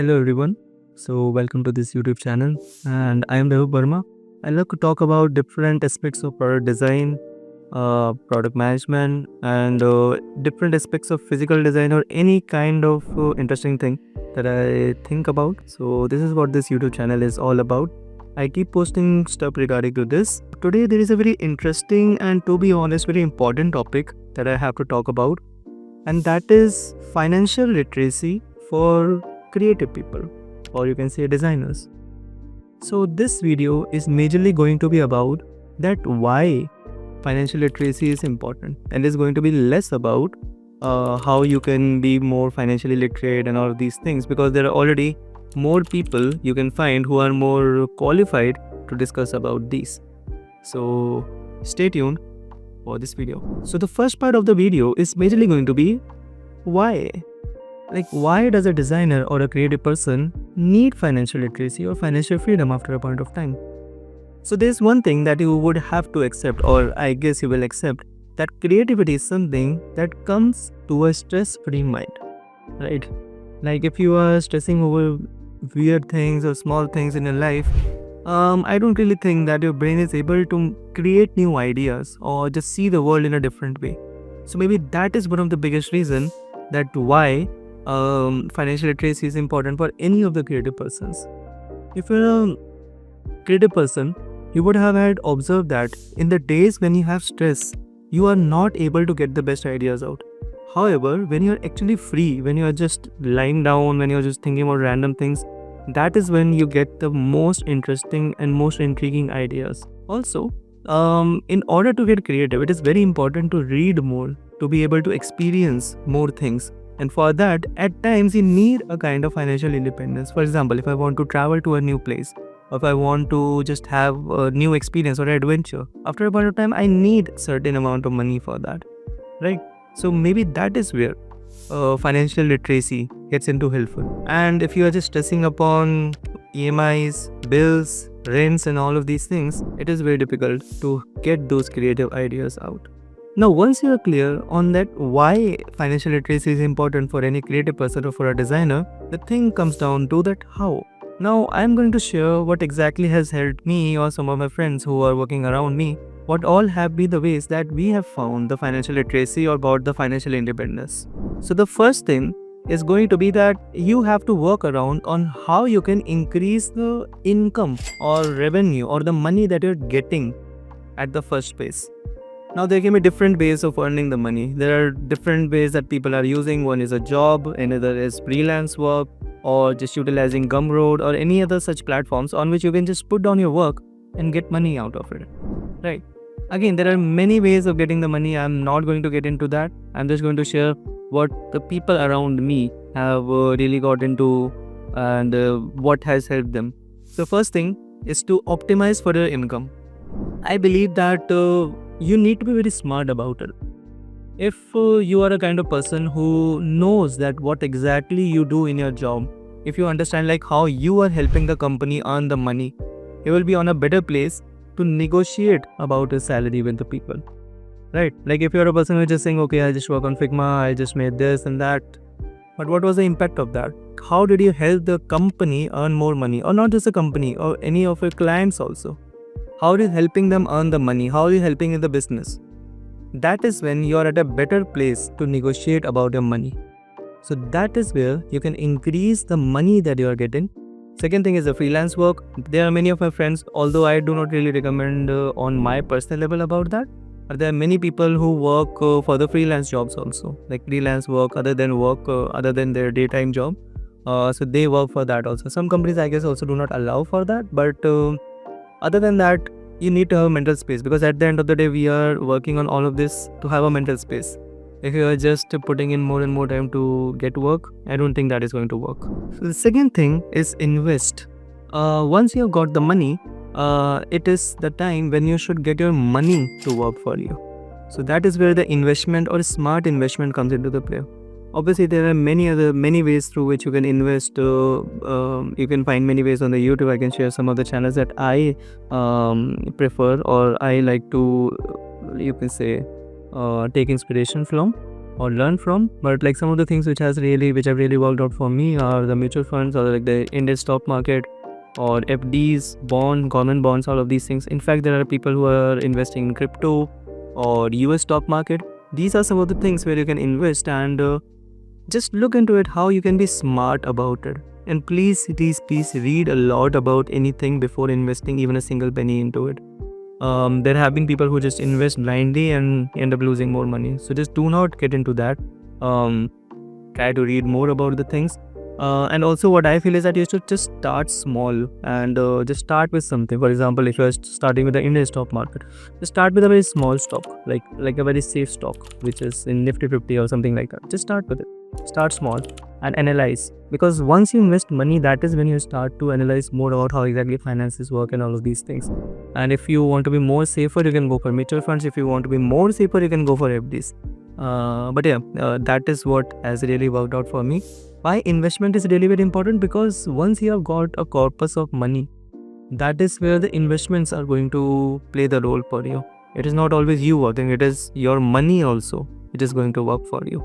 Hello everyone. Welcome to this YouTube channel and I am Dev Burma. I love to talk about different aspects of product design, product management and different aspects of physical design or any kind of interesting thing that I think about. So this is what this YouTube channel is all about. I keep posting stuff regarding to this. Today there is a very interesting and, to be honest, very important topic that I have to talk about, and that is financial literacy for creative people, or you can say designers. So this video is majorly going to be about that why financial literacy is important, and is going to be less about how you can be more financially literate and all of these things, because there are already more people you can find who are more qualified to discuss about these. So stay tuned for this video. So the first part of the video is majorly going to be why. Why does a designer or a creative person need financial literacy or financial freedom after a point of time? So there's one thing that you would have to accept, or I guess you will accept, that creativity is something that comes to a stress-free mind, right? Like if you are stressing over weird things or small things in your life, I don't really think that your brain is able to create new ideas or just see the world in a different way. So maybe that is one of the biggest reasons that why financial literacy is important for any of the creative persons. If you're a creative person, you would have had observed that in the days when you have stress, you are not able to get the best ideas out. However, when you're actually free, when you're just lying down, when you're just thinking about random things, that is when you get the most interesting and most intriguing ideas. Also, in order to get creative, it is very important to read more, to be able to experience more things. And for that, at times, you need a kind of financial independence. For example, if I want to travel to a new place, or if I want to just have a new experience or adventure, after a point of time, I need certain amount of money for that, right? So maybe that is where financial literacy gets into helpful. And if you are just stressing upon EMIs, bills, rents and all of these things, it is very difficult to get those creative ideas out. Now, once you are clear on that why financial literacy is important for any creative person or for a designer, the thing comes down to that how. Now, I am going to share what exactly has helped me or some of my friends who are working around me, what all have been the ways that we have found the financial literacy or about the financial independence. So the first thing is going to be that you have to work around on how you can increase the income or revenue or the money that you're getting at the first place. Now, there can be different ways of earning the money. There are different ways that people are using. One is a job, another is freelance work, or just utilizing Gumroad or any other such platforms on which you can just put down your work and get money out of it, right? Again, there are many ways of getting the money. I'm not going to get into that. I'm just going to share what the people around me have really got into and what has helped them. So first thing is to optimize for your income. I believe that you need to be very smart about it. If you are a kind of person who knows that what exactly you do in your job, if you understand like how you are helping the company earn the money, you will be on a better place to negotiate about a salary with the people, right? Like if you're a person who is just saying, okay, I just work on Figma, I just made this and that, but what was the impact of that? How did you help the company earn more money? Or not just the company, or any of your clients also. How are you helping them earn the money? How are you helping in the business? That is when you are at a better place to negotiate about your money. So that is where you can increase the money that you are getting. Second thing is the freelance work. There are many of my friends, although I do not really recommend on my personal level about that, but there are many people who work for the freelance jobs also, like freelance work other than their daytime job. So they work for that also. Some companies, I guess, also do not allow for that, but other than that, you need to have a mental space, because at the end of the day, we are working on all of this to have a mental space. If you are just putting in more and more time to get work, I don't think that is going to work. So the second thing is invest. Once you have got the money, it is the time when you should get your money to work for you. So that is where the investment or smart investment comes into the play. Obviously, there are many ways through which you can invest. You can find many ways on the YouTube. I can share some of the channels that I prefer or I like to, you can say, take inspiration from. or learn from. But like some of the things which have really worked out for me are the mutual funds, or like the Indian stock market, or FDs, government bonds, all of these things. In fact, there are people who are investing in crypto or US stock market. These are some of the things where you can invest, and just look into it how you can be smart about it. And please read a lot about anything before investing even a single penny into it. There have been people who just invest blindly and end up losing more money. So just do not get into that. Try to read more about the things. And also what I feel is that you should just start small, and just start with something. For example, if you're starting with the Indian stock market, just start with a very small stock, like a very safe stock, which is in Nifty 50 or something like that. Just start with it. Start small and analyze, because once you invest money, that is when you start to analyze more about how exactly finances work and all of these things. And if you want to be more safer, you can go for mutual funds. If you want to be more safer, you can go for FDs. But yeah, that is what has really worked out for me. Why investment is really very important? Because once you have got a corpus of money, that is where the investments are going to play the role for you. It is not always you working, it is your money also. It is going to work for you.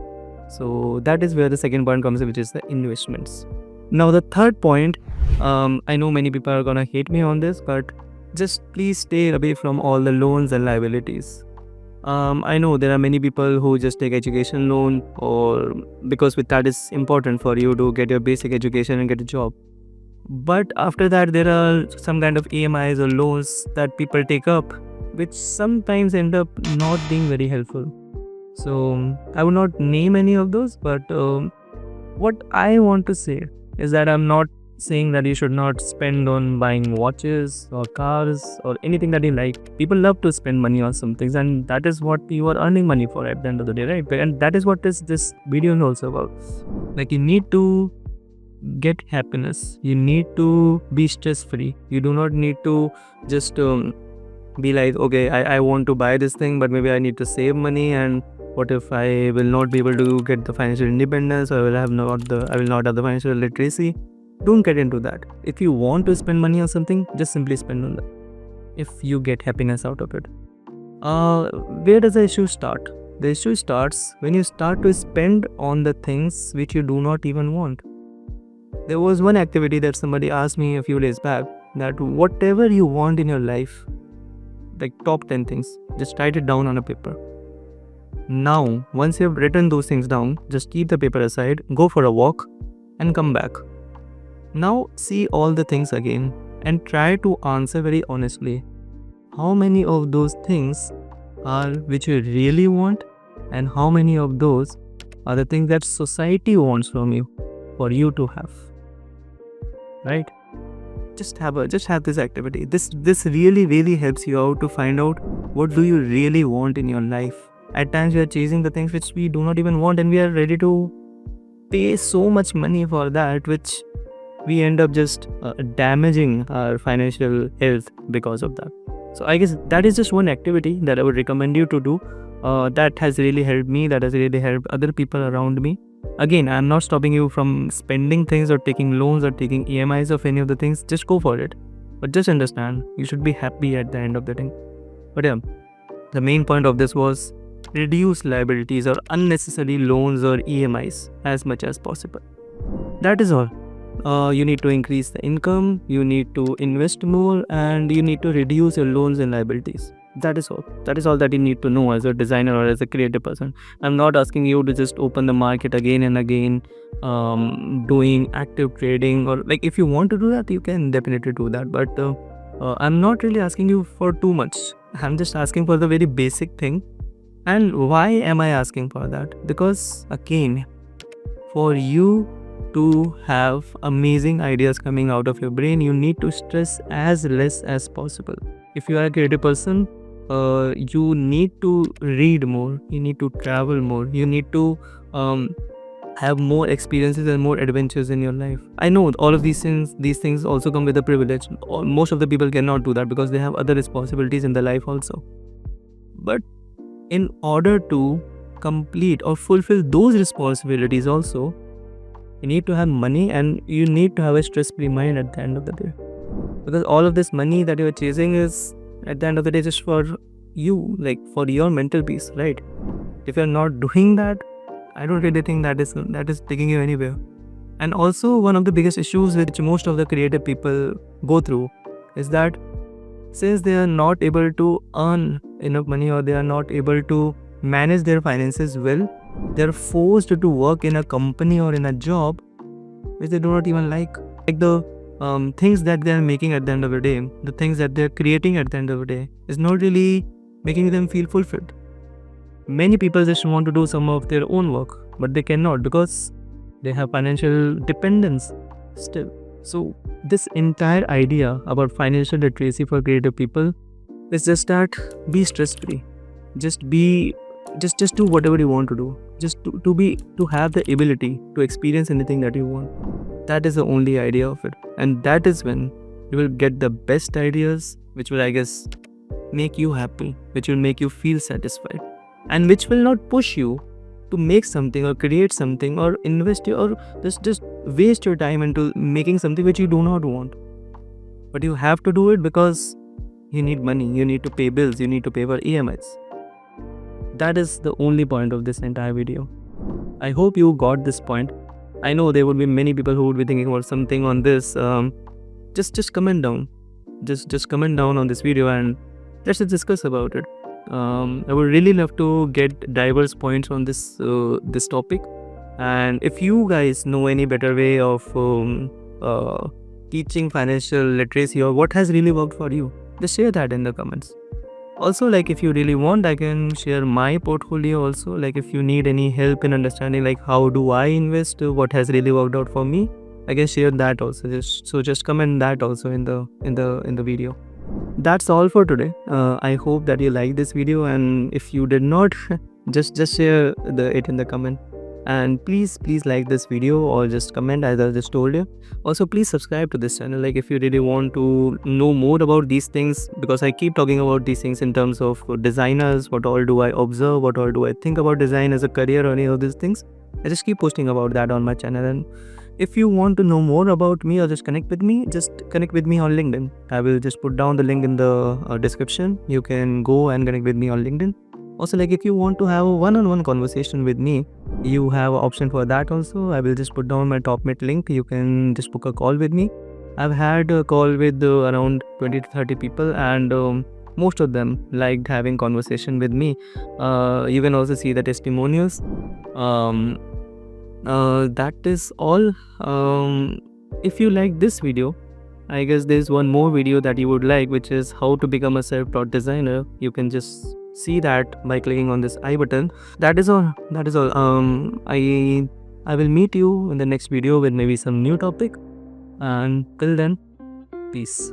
So that is where the second point comes in, which is the investments. Now the third point, I know many people are gonna hate me on this, but just please stay away from all the loans and liabilities. I know there are many people who just take education loan, or because with that is important for you to get your basic education and get a job. But after that, there are some kind of EMIs or loans that people take up, which sometimes end up not being very helpful. So I would not name any of those, but what I want to say is that I'm not saying that you should not spend on buying watches or cars or anything that you like. People love to spend money on some things, and that is what you are earning money for at the end of the day, right? And that is what this video is also about. Like, you need to get happiness. You need to be stress free. You do not need to just be like, okay, I want to buy this thing, but maybe I need to save money, and what if I will not be able to get the financial independence, or I will not have the financial literacy? Don't get into that. If you want to spend money on something, just simply spend on that. If you get happiness out of it. Where does the issue start? The issue starts when you start to spend on the things which you do not even want. There was one activity that somebody asked me a few days back, that whatever you want in your life, like top 10 things, just write it down on a paper. Now, once you have written those things down, just keep the paper aside, go for a walk, and come back. Now, see all the things again and try to answer very honestly. How many of those things are which you really want, and how many of those are the things that society wants from you for you to have? Right? Just have this activity. This really helps you out to find out what do you really want in your life. At times we are chasing the things which we do not even want, and we are ready to pay so much money for that, which we end up just damaging our financial health because of that. So I guess that is just one activity that I would recommend you to do. That has really helped me, that has really helped other people around me. Again, I'm not stopping you from spending things or taking loans or taking EMIs of any of the things. Just go for it. But just understand, you should be happy at the end of the day. But yeah, the main point of this was reduce liabilities or unnecessary loans or EMIs as much as possible. That is all. You need to increase the income, you need to invest more, and you need to reduce your loans and liabilities. That is all. That is all that you need to know as a designer or as a creative person. I'm not asking you to just open the market again and again, doing active trading, or like, if you want to do that, you can definitely do that. But I'm not really asking you for too much. I'm just asking for the very basic thing. And why am I asking for that? Because again, for you to have amazing ideas coming out of your brain, you need to stress as less as possible. If you are a creative person, you need to read more, you need to travel more, you need to have more experiences and more adventures in your life. I know all of these things also come with a privilege. Most of the people cannot do that because they have other responsibilities in their life also. But in order to complete or fulfill those responsibilities also, you need to have money, and you need to have a stress-free mind at the end of the day. Because all of this money that you are chasing is at the end of the day just for you, like for your mental peace, right? If you're not doing that, I don't really think that is taking you anywhere. And also, one of the biggest issues which most of the creative people go through is that since they are not able to earn enough money, or they are not able to manage their finances well, they are forced to work in a company or in a job which they do not even like. Like the things that they are making at the end of the day, the things that they are creating at the end of the day, is not really making them feel fulfilled. Many people just want to do some of their own work, but they cannot because they have financial dependence still. So this entire idea about financial literacy for creative people is just that: be stress free. Just do whatever you want to do. Just to have the ability to experience anything that you want. That is the only idea of it. And that is when you will get the best ideas, which will, I guess, make you happy, which will make you feel satisfied, and which will not push you to make something or create something or invest or just waste your time into making something which you do not want. But you have to do it because you need money, you need to pay bills, you need to pay for EMIs. That is the only point of this entire video. I hope you got this point. I know there would be many people who would be thinking about something on this. Just comment down. Just comment down on this video and let's just discuss about it. I would really love to get diverse points on this topic. And if you guys know any better way of teaching financial literacy, or what has really worked for you, just share that in the comments. Also, like, if you really want, I can share my portfolio also. Like, if you need any help in understanding like how do I invest, what has really worked out for me, I can share that also. Just comment that also in the video. That's all for today. I hope that you like this video, and if you did not, just share it in the comment. And please like this video or just comment, as I just told you. Also, please subscribe to this channel, like, if you really want to know more about these things, because I keep talking about these things in terms of designers, what all do I observe, what all do I think about design as a career, or any of these things. I just keep posting about that on my channel. And if you want to know more about me or just connect with me, just connect with me on LinkedIn. I will just put down the link in the description. You can go and connect with me on LinkedIn. Also, like, if you want to have a one-on-one conversation with me, you have an option for that also. I will just put down my top mate link. You can just book a call with me. I've had a call with around 20 to 30 people, and most of them liked having conversation with me. You can also see the testimonials. That is all. If you like this video, I guess there's one more video that you would like, which is how to become a self-taught designer. You can just see that by clicking on this I button. That is all. I will meet you in the next video with maybe some new topic, and till then, peace.